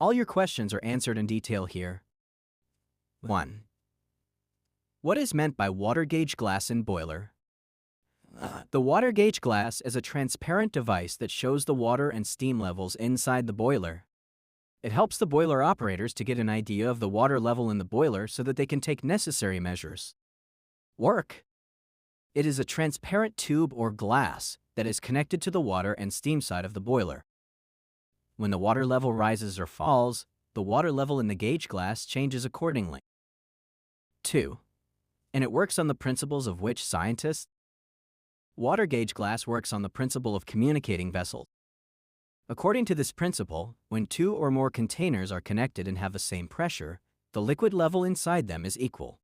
All your questions are answered in detail here. 1. What is meant by water gauge glass in boiler? The water gauge glass is a transparent device that shows the water and steam levels inside the boiler. It helps the boiler operators to get an idea of the water level in the boiler so that they can take necessary measures. Work. It is a transparent tube or glass that is connected to the water and steam side of the boiler. When the water level rises or falls, the water level in the gauge glass changes accordingly. 2. And it works on the principles of which scientists? Water gauge glass works on the principle of communicating vessels. According to this principle, when two or more containers are connected and have the same pressure, the liquid level inside them is equal.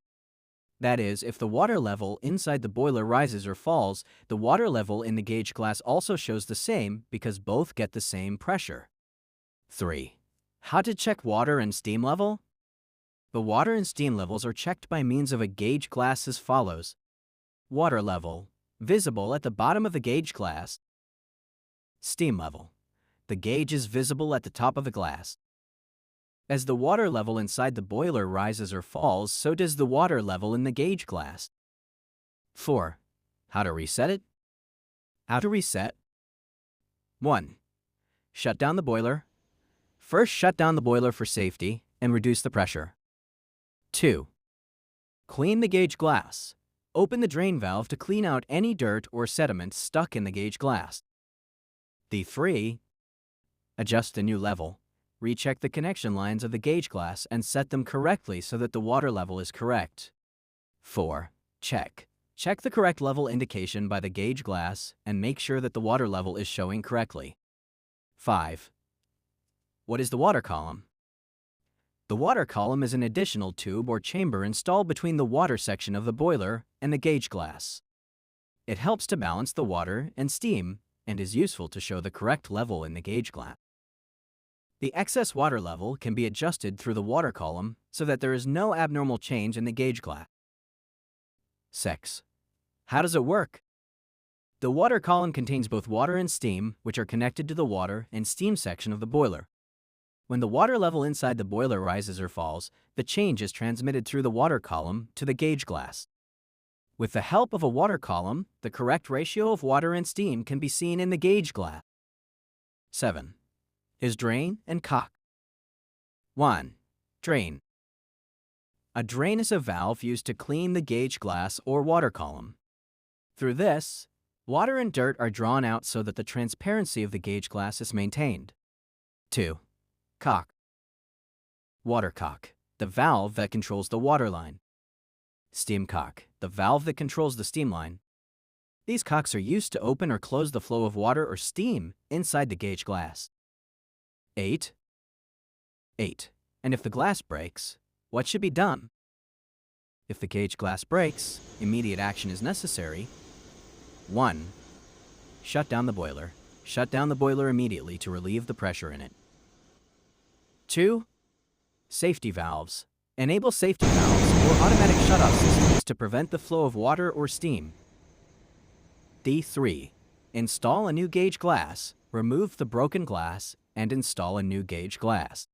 That is, if the water level inside the boiler rises or falls, the water level in the gauge glass also shows the same because both get the same pressure. 3. How to check water and steam level? The water and steam levels are checked by means of a gauge glass as follows. Water level, visible at the bottom of the gauge glass. Steam level. The gauge is visible at the top of the glass. As the water level inside the boiler rises or falls, so does the water level in the gauge glass. 4. How to reset it? How to reset? 1. Shut down the boiler. First, shut down the boiler for safety and reduce the pressure. 2. Clean the gauge glass. Open the drain valve to clean out any dirt or sediment stuck in the gauge glass. 3. Adjust the new level. Recheck the connection lines of the gauge glass and set them correctly so that the water level is correct. 4. Check. Check the correct level indication by the gauge glass and make sure that the water level is showing correctly. 5. What is the water column? The water column is an additional tube or chamber installed between the water section of the boiler and the gauge glass. It helps to balance the water and steam and is useful to show the correct level in the gauge glass. The excess water level can be adjusted through the water column so that there is no abnormal change in the gauge glass. 6. How does it work? The water column contains both water and steam, which are connected to the water and steam section of the boiler. When the water level inside the boiler rises or falls, the change is transmitted through the water column to the gauge glass. With the help of a water column, the correct ratio of water and steam can be seen in the gauge glass. 7. Is drain and cock. 1. Drain. A drain is a valve used to clean the gauge glass or water column. Through this, water and dirt are drawn out so that the transparency of the gauge glass is maintained. 2. Cock. Water cock, the valve that controls the water line. Steam cock, the valve that controls the steam line. These cocks are used to open or close the flow of water or steam inside the gauge glass. 8. And if the glass breaks, what should be done? If the gauge glass breaks, immediate action is necessary. 1. Shut down the boiler. Shut down the boiler immediately to relieve the pressure in it. 2. Safety valves. Enable safety valves or automatic shutoff systems to prevent the flow of water or steam. 3. Install a new gauge glass. Remove the broken glass and install a new gauge glass.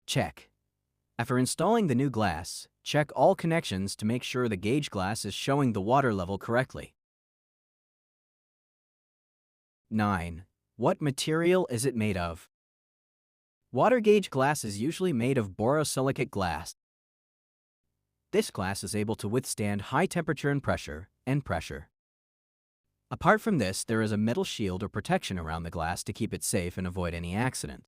Check. After installing the new glass, check all connections to make sure the gauge glass is showing the water level correctly. 9. What material is it made of? Water gauge glass is usually made of borosilicate glass. This glass is able to withstand high temperature and pressure. Apart from this, there is a metal shield or protection around the glass to keep it safe and avoid any accident.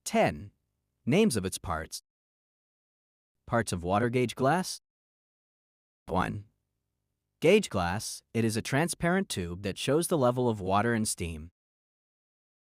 10. Names of its parts. Parts of water gauge glass. 1. Gauge glass. It is a transparent tube that shows the level of water and steam.